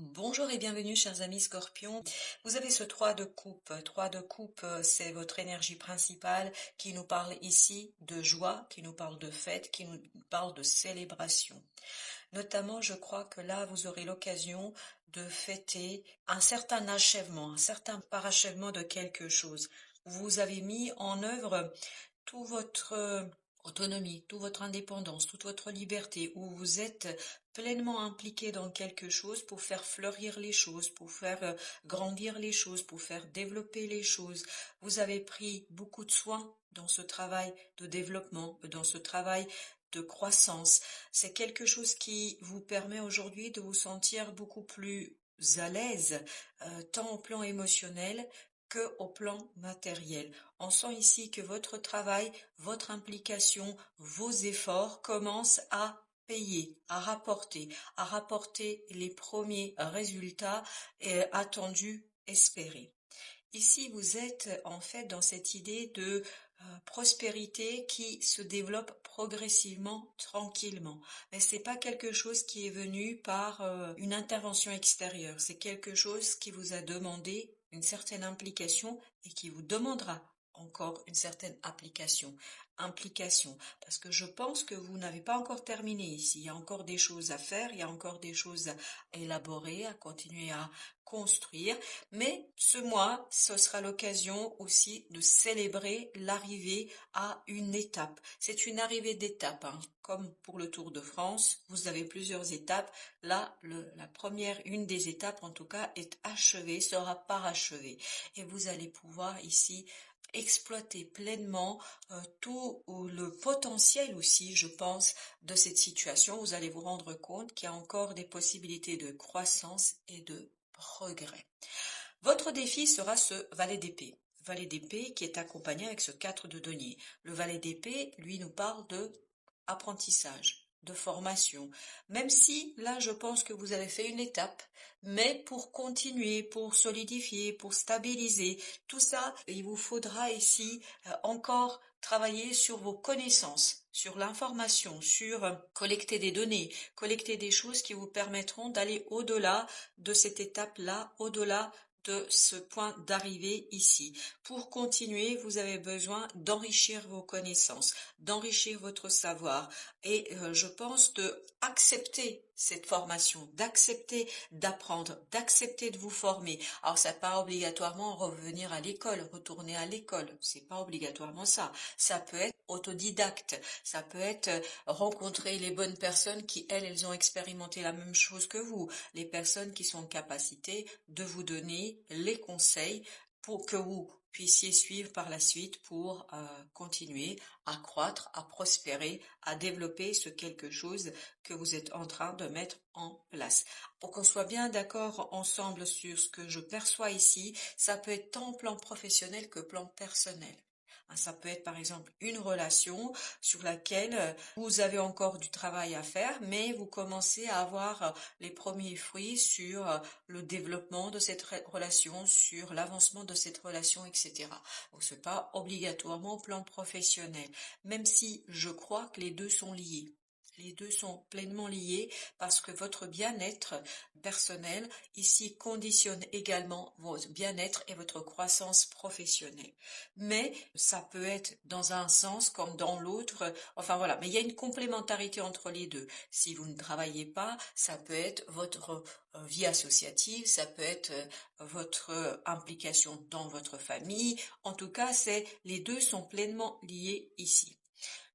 Bonjour et bienvenue chers amis Scorpions. Vous avez ce 3 de coupe. 3 de coupe, c'est votre énergie principale qui nous parle ici de joie, qui nous parle de fête, qui nous parle de célébration. Notamment, je crois que là, vous aurez l'occasion de fêter un certain achèvement, un certain parachèvement de quelque chose. Vous avez mis en œuvre tout votre autonomie, toute votre indépendance, toute votre liberté, où vous êtes pleinement impliqué dans quelque chose pour faire fleurir les choses, pour faire grandir les choses, pour faire développer les choses. Vous avez pris beaucoup de soin dans ce travail de développement, dans ce travail de croissance. C'est quelque chose qui vous permet aujourd'hui de vous sentir beaucoup plus à l'aise, tant au plan émotionnel que au plan matériel. On sent ici que votre travail, votre implication, vos efforts commencent à payer, à rapporter les premiers résultats attendus, espérés. Ici, vous êtes en fait dans cette idée de prospérité qui se développe progressivement, tranquillement. Mais c'est pas quelque chose qui est venu par une intervention extérieure. C'est quelque chose qui vous a demandé une certaine implication et qui vous demandera encore une certaine implication, parce que je pense que vous n'avez pas encore terminé ici. Il y a encore des choses à faire, il y a encore des choses à élaborer, à continuer à construire. Mais ce mois, ce sera l'occasion aussi de célébrer l'arrivée à une étape. C'est une arrivée d'étape, hein. Comme pour le Tour de France, vous avez plusieurs étapes. Là, la première, une des étapes en tout cas, est achevée, sera parachevée. Et vous allez pouvoir ici exploiter pleinement tout le potentiel aussi, je pense, de cette situation. Vous allez vous rendre compte qu'il y a encore des possibilités de croissance et de progrès. Votre défi sera ce valet d'épée. Valet d'épée qui est accompagné avec ce 4 de denier. Le valet d'épée, lui, nous parle de apprentissage, de formation. Même si, là, je pense que vous avez fait une étape, mais pour continuer, pour solidifier, pour stabiliser, tout ça, il vous faudra ici encore travailler sur vos connaissances, sur l'information, sur collecter des données, collecter des choses qui vous permettront d'aller au-delà de cette étape-là, au-delà de ce point d'arrivée ici. Pour continuer, vous avez besoin d'enrichir vos connaissances, d'enrichir votre savoir et je pense de accepter cette formation, d'accepter d'apprendre, d'accepter de vous former. Alors ça pas obligatoirement revenir à l'école, retourner à l'école, c'est pas obligatoirement ça. Ça peut être autodidacte, ça peut être rencontrer les bonnes personnes qui elles ont expérimenté la même chose que vous, les personnes qui sont en capacité de vous donner les conseils pour que vous puissiez suivre par la suite pour continuer à croître, à prospérer, à développer ce quelque chose que vous êtes en train de mettre en place. Pour qu'on soit bien d'accord ensemble sur ce que je perçois ici, ça peut être tant plan professionnel que plan personnel. Ça peut être par exemple une relation sur laquelle vous avez encore du travail à faire, mais vous commencez à avoir les premiers fruits sur le développement de cette relation, sur l'avancement de cette relation, etc. Donc c'est pas obligatoirement au plan professionnel, même si je crois que les deux sont liés. Les deux sont pleinement liés parce que votre bien-être personnel ici conditionne également votre bien-être et votre croissance professionnelle. Mais ça peut être dans un sens comme dans l'autre. Enfin voilà, mais il y a une complémentarité entre les deux. Si vous ne travaillez pas, ça peut être votre vie associative, ça peut être votre implication dans votre famille. En tout cas, les deux sont pleinement liés ici.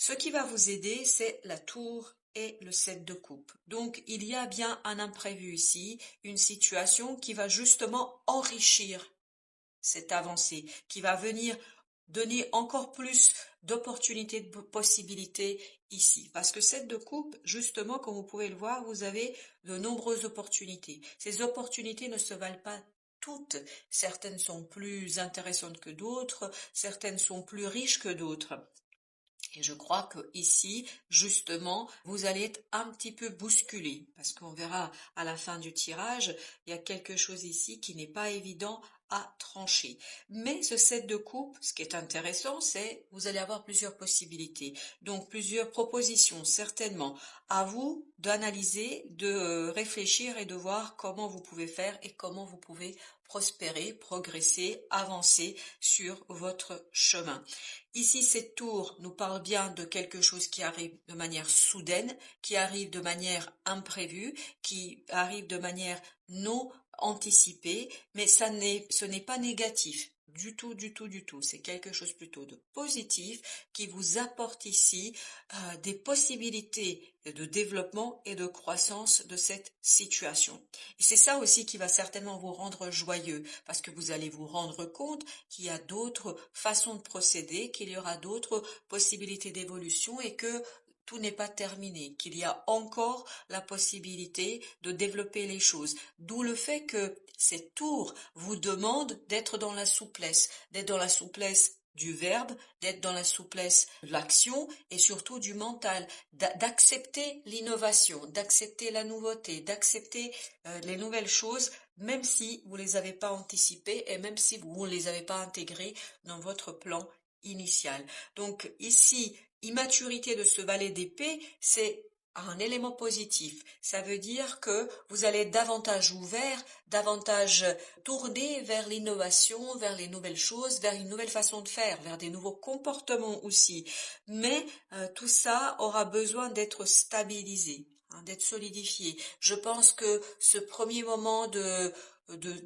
Ce qui va vous aider, c'est la tour et le 7 de coupe. Donc, il y a bien un imprévu ici, une situation qui va justement enrichir cette avancée, qui va venir donner encore plus d'opportunités, de possibilités ici. Parce que 7 de coupe, justement, comme vous pouvez le voir, vous avez de nombreuses opportunités. Ces opportunités ne se valent pas toutes. Certaines sont plus intéressantes que d'autres, certaines sont plus riches que d'autres. Et je crois que ici, justement, vous allez être un petit peu bousculé, parce qu'on verra à la fin du tirage, il y a quelque chose ici qui n'est pas évident à trancher. Mais ce 7 de coupe, ce qui est intéressant, c'est vous allez avoir plusieurs possibilités. Donc plusieurs propositions, certainement. À vous d'analyser, de réfléchir et de voir comment vous pouvez faire et comment vous pouvez prospérer, progresser, avancer sur votre chemin. Ici, cette tour nous parle bien de quelque chose qui arrive de manière soudaine, qui arrive de manière imprévue, qui arrive de manière non anticipée, mais ce n'est pas négatif. Du tout, du tout, du tout. C'est quelque chose plutôt de positif qui vous apporte ici des possibilités de développement et de croissance de cette situation. Et c'est ça aussi qui va certainement vous rendre joyeux, parce que vous allez vous rendre compte qu'il y a d'autres façons de procéder, qu'il y aura d'autres possibilités d'évolution et que tout n'est pas terminé, qu'il y a encore la possibilité de développer les choses. D'où le fait que cette tour vous demande d'être dans la souplesse, d'être dans la souplesse du verbe, d'être dans la souplesse de l'action et surtout du mental, d'accepter l'innovation, d'accepter la nouveauté, d'accepter les nouvelles choses, même si vous ne les avez pas anticipées et même si vous ne les avez pas intégrées dans votre plan initial. Donc ici, immaturité de ce valet d'épée, c'est un élément positif. Ça veut dire que vous allez être davantage ouvert, davantage tourné vers l'innovation, vers les nouvelles choses, vers une nouvelle façon de faire, vers des nouveaux comportements aussi. Mais tout ça aura besoin d'être stabilisé, hein, d'être solidifié. Je pense que ce premier moment de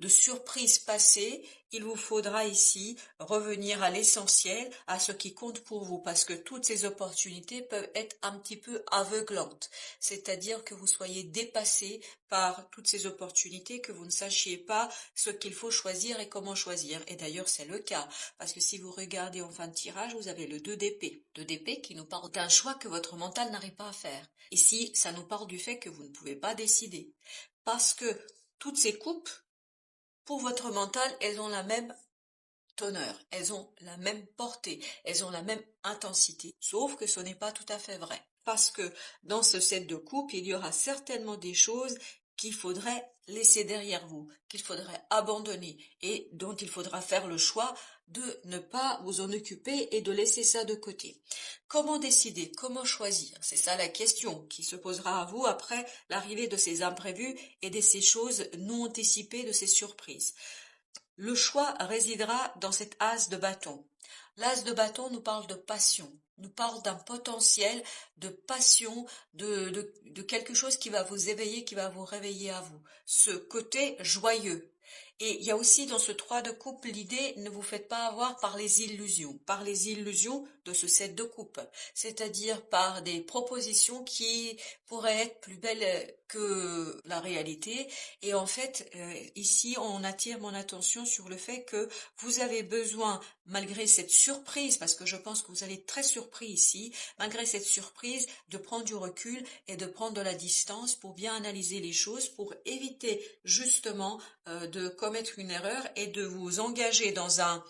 surprise passée, il vous faudra ici revenir à l'essentiel, à ce qui compte pour vous, parce que toutes ces opportunités peuvent être un petit peu aveuglantes, c'est-à-dire que vous soyez dépassé par toutes ces opportunités, que vous ne sachiez pas ce qu'il faut choisir et comment choisir. Et d'ailleurs, c'est le cas, parce que si vous regardez en fin de tirage, vous avez le 2 d'épée. 2 d'épée qui nous parle d'un choix que votre mental n'arrive pas à faire. Ici, ça nous parle du fait que vous ne pouvez pas décider, parce que toutes ces coupes, pour votre mental, elles ont la même teneur, elles ont la même portée, elles ont la même intensité, sauf que ce n'est pas tout à fait vrai. Parce que dans ce set de coupe, il y aura certainement des choses qu'il faudrait laisser derrière vous, qu'il faudrait abandonner et dont il faudra faire le choix de ne pas vous en occuper et de laisser ça de côté. Comment décider? Comment choisir? C'est ça la question qui se posera à vous après l'arrivée de ces imprévus et de ces choses non anticipées, de ces surprises. Le choix résidera dans cet as de bâton. L'as de bâton nous parle de passion, nous parle d'un potentiel de passion, de quelque chose qui va vous éveiller, qui va vous réveiller à vous. Ce côté joyeux. Et il y a aussi dans ce 3 de coupe l'idée, ne vous faites pas avoir par les illusions de ce 7 de coupe, c'est-à-dire par des propositions qui pourraient être plus belles que la réalité. Et en fait, ici, on attire mon attention sur le fait que vous avez besoin, malgré cette surprise, parce que je pense que vous allez être très surpris ici, malgré cette surprise, de prendre du recul et de prendre de la distance pour bien analyser les choses, pour éviter justement de commettre une erreur et de vous engager dans un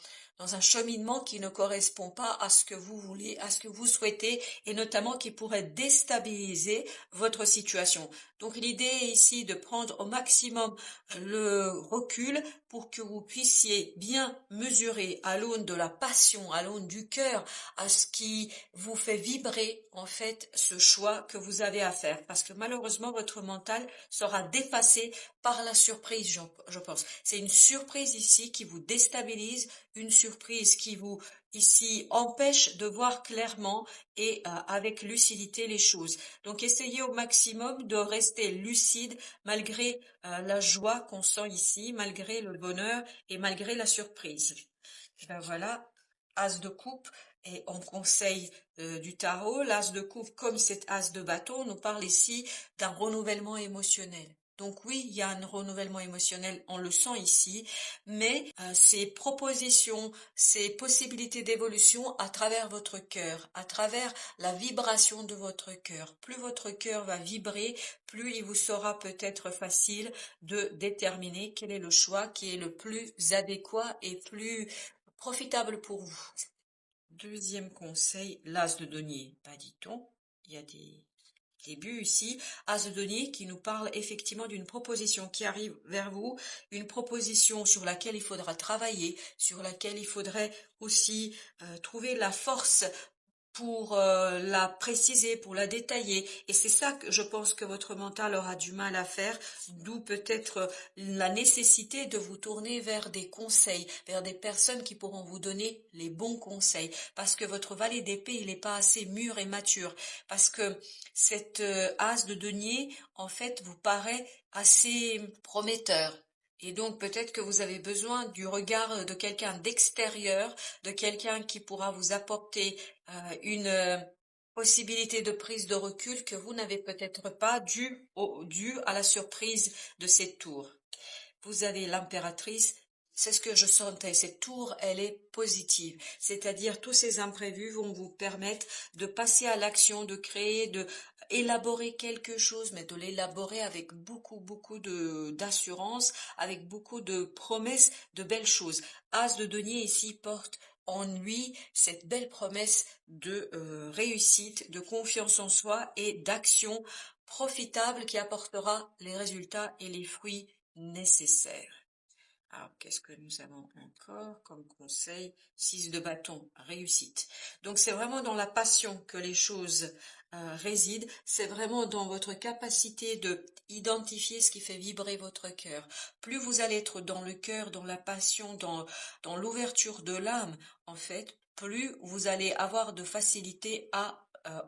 cheminement qui ne correspond pas à ce que vous voulez, à ce que vous souhaitez, et notamment qui pourrait déstabiliser votre situation. Donc l'idée est ici de prendre au maximum le recul pour que vous puissiez bien mesurer à l'aune de la passion, à l'aune du cœur, à ce qui vous fait vibrer en fait ce choix que vous avez à faire. Parce que malheureusement votre mental sera dépassé par la surprise, je pense. C'est une surprise ici qui vous déstabilise, une surprise qui vous ici empêche de voir clairement et avec lucidité les choses. Donc essayez au maximum de rester lucide malgré la joie qu'on sent ici, malgré le bonheur et malgré la surprise. Ben voilà, as de coupe et en conseil du tarot, l'as de coupe comme cet as de bâton nous parle ici d'un renouvellement émotionnel. Donc oui, il y a un renouvellement émotionnel, on le sent ici, mais ces propositions, ces possibilités d'évolution à travers votre cœur, à travers la vibration de votre cœur. Plus votre cœur va vibrer, plus il vous sera peut-être facile de déterminer quel est le choix qui est le plus adéquat et plus profitable pour vous. Deuxième conseil, l'as de denier. Pas dit-on, il y a des début ici, As de denier qui nous parle effectivement d'une proposition qui arrive vers vous, une proposition sur laquelle il faudra travailler, sur laquelle il faudrait aussi trouver la force pour la préciser, pour la détailler. Et c'est ça que je pense que votre mental aura du mal à faire, d'où peut-être la nécessité de vous tourner vers des conseils, vers des personnes qui pourront vous donner les bons conseils. Parce que votre valet d'épée, il n'est pas assez mûr et mature. Parce que cette as de denier, en fait, vous paraît assez prometteur. Et donc peut-être que vous avez besoin du regard de quelqu'un d'extérieur, de quelqu'un qui pourra vous apporter une possibilité de prise de recul que vous n'avez peut-être pas dû à la surprise de cette tour. Vous avez l'impératrice, c'est ce que je sentais, cette tour, elle est positive, c'est-à-dire tous ces imprévus vont vous permettre de passer à l'action, de créer, de élaborer quelque chose, mais de l'élaborer avec beaucoup d'assurance, avec beaucoup de promesses, de belles choses. As de denier ici porte en lui cette belle promesse de réussite, de confiance en soi et d'action profitable qui apportera les résultats et les fruits nécessaires. Alors, qu'est-ce que nous avons encore comme conseil? 6 de bâton, réussite. Donc, c'est vraiment dans la passion que les choses résident. C'est vraiment dans votre capacité de identifier ce qui fait vibrer votre cœur. Plus vous allez être dans le cœur, dans la passion, dans l'ouverture de l'âme, en fait, plus vous allez avoir de facilité à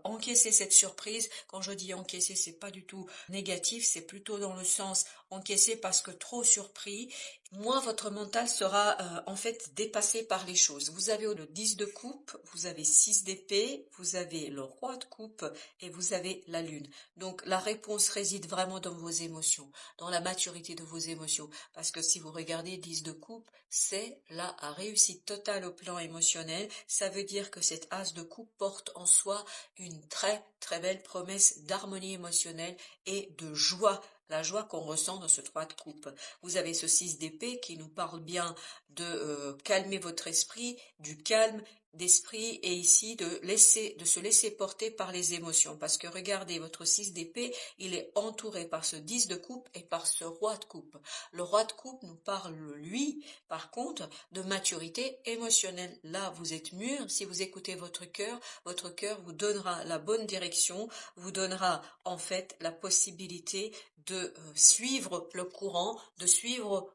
encaisser cette surprise. Quand je dis encaisser, c'est pas du tout négatif, c'est plutôt dans le sens encaisser parce que trop surpris, moins votre mental sera en fait dépassé par les choses. Vous avez le 10 de coupe, vous avez 6 d'épée, vous avez le roi de coupe et vous avez la lune. Donc la réponse réside vraiment dans vos émotions, dans la maturité de vos émotions. Parce que si vous regardez 10 de coupe, c'est la réussite totale au plan émotionnel. Ça veut dire que cette as de coupe porte en soi une très belle promesse d'harmonie émotionnelle et de joie, la joie qu'on ressent dans ce 3 de coupe. Vous avez ce 6 d'épée qui nous parle bien de calmer votre esprit, du calme d'esprit et ici de se laisser porter par les émotions. Parce que regardez, votre 6 d'épée, il est entouré par ce 10 de coupe et par ce roi de coupe. Le roi de coupe nous parle, lui, par contre, de maturité émotionnelle. Là, vous êtes mûr. Si vous écoutez votre cœur vous donnera la bonne direction, vous donnera en fait la possibilité de suivre le courant, de suivre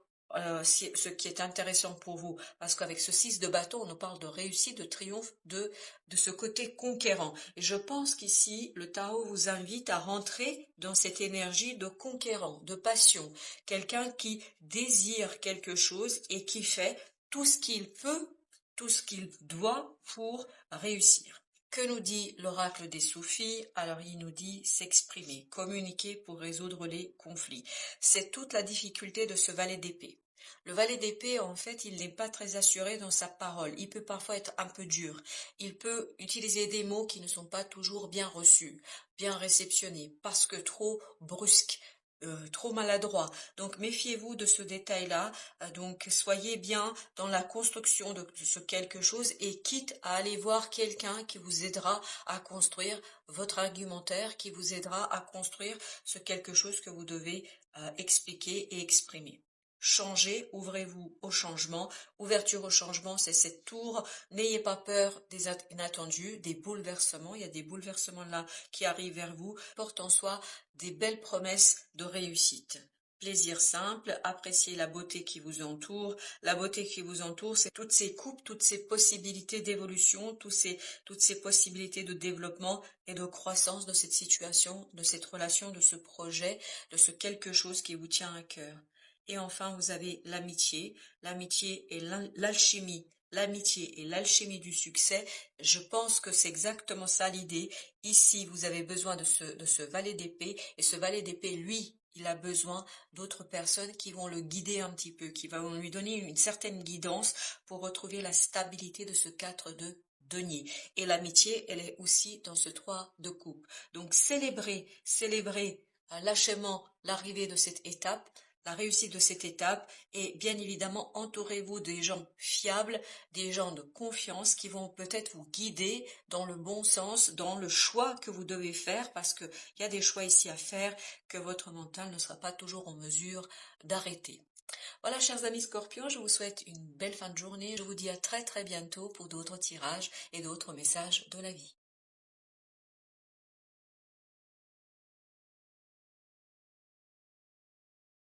ce qui est intéressant pour vous, parce qu'avec ce 6 de bâton, on nous parle de réussite, de triomphe, de ce côté conquérant. Et je pense qu'ici, le Tao vous invite à rentrer dans cette énergie de conquérant, de passion, quelqu'un qui désire quelque chose et qui fait tout ce qu'il peut, tout ce qu'il doit pour réussir. Que nous dit l'oracle des soufis? Alors il nous dit s'exprimer, communiquer pour résoudre les conflits. C'est toute la difficulté de ce valet d'épée. Le valet d'épée, en fait, il n'est pas très assuré dans sa parole. Il peut parfois être un peu dur. Il peut utiliser des mots qui ne sont pas toujours bien reçus, bien réceptionnés, parce que trop brusques. Trop maladroit. Donc méfiez-vous de ce détail-là. Donc soyez bien dans la construction de ce quelque chose et quitte à aller voir quelqu'un qui vous aidera à construire votre argumentaire, qui vous aidera à construire ce quelque chose que vous devez expliquer et exprimer. Changez, ouvrez-vous au changement. Ouverture au changement, c'est cette tour. N'ayez pas peur des inattendus, des bouleversements. Il y a des bouleversements là qui arrivent vers vous. Porte en soi des belles promesses de réussite. Plaisir simple, appréciez la beauté qui vous entoure. La beauté qui vous entoure, c'est toutes ces coupes, toutes ces possibilités d'évolution, toutes ces possibilités de développement et de croissance de cette situation, de cette relation, de ce projet, de ce quelque chose qui vous tient à cœur. Et enfin, vous avez l'amitié. L'amitié et l'alchimie. L'amitié et l'alchimie du succès. Je pense que c'est exactement ça l'idée. Ici, vous avez besoin de ce valet d'épée. Et ce valet d'épée, lui, il a besoin d'autres personnes qui vont le guider un petit peu, qui vont lui donner une certaine guidance pour retrouver la stabilité de ce 4 de denier. Et l'amitié, elle est aussi dans ce 3 de coupe. Donc célébrez l'achèvement, l'arrivée de cette étape. la réussite de cette étape et bien évidemment entourez-vous des gens fiables, des gens de confiance qui vont peut-être vous guider dans le bon sens, dans le choix que vous devez faire parce qu'il y a des choix ici à faire que votre mental ne sera pas toujours en mesure d'arrêter. Voilà, chers amis Scorpions, je vous souhaite une belle fin de journée. Je vous dis à très très bientôt pour d'autres tirages et d'autres messages de la vie.